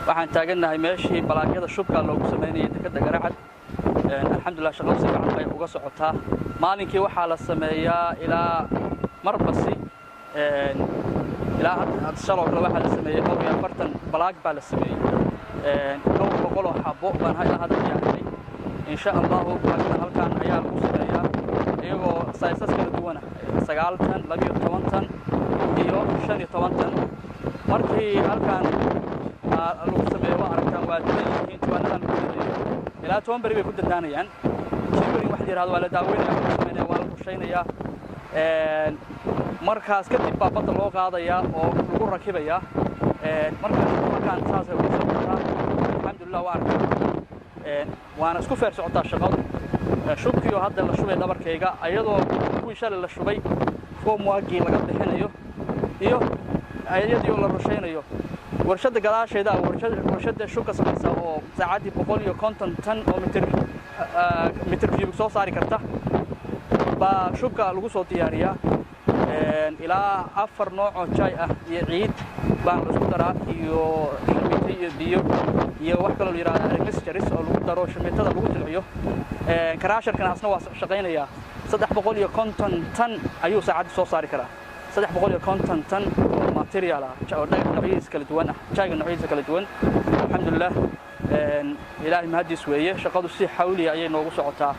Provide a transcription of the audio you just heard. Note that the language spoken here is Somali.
waxaan taaganahay meeshii balaagyada shubka loogu sameeyay dekada Garacad alxamdulillah shaqo si fiican bay uga socotaa maalinkii waxa la sameeyaa ilaa marbasi ilaa shalo waxa la sameeyay oo 40 balaag baa la sameeyay dhowr boqol oo xabo baan hadda yahay insha Allah halkan ayaa lagu sameeyaa iyagoo saysas kala duwan 9 tan 12 tan iyo 15 tan markii halkan lagu sameeyo aragtaan waa dadkiin tuwanadan ilaa 10 bari bay ku dadaanayaan jibri wax yiraahdo waa la daaweynaya waa la qorsheynaya markaas kadib baabada loo qaadaya oo lagu rakibaya markaan saas ay u socotaa alxamdulillah waana isku feer socotaa shaqada shubkiyo hadda la shubay dabarkayga ayadoo kuwii shalay la shubay foom waagii laga bixinayo iyo ayadii la rushaynayo warshada gadaasheeda warshada shubka samaysa oo saacadii 150 tan oo mitir cube soo saari karta ba shubka lagu soo diyaariyaa ilaa 4 nooc oo jaay ah iyo ciid baan isku daraa iyo shamiito iyo biyo iyo wax kale oo yiraahdo mixtures oo lagu daro shamiitada lagu tilciyo karaasharkana asna waa shaqeynaya 350 tan ayuu saacad soo saari karaa 350 tan oo material ah oo noocyadiisa kala duwan ah jaayga noocyadiisa kala duwan alxamdulillah ilaahay mahadiis weeye shaqadu si xawli ayay noogu socotaa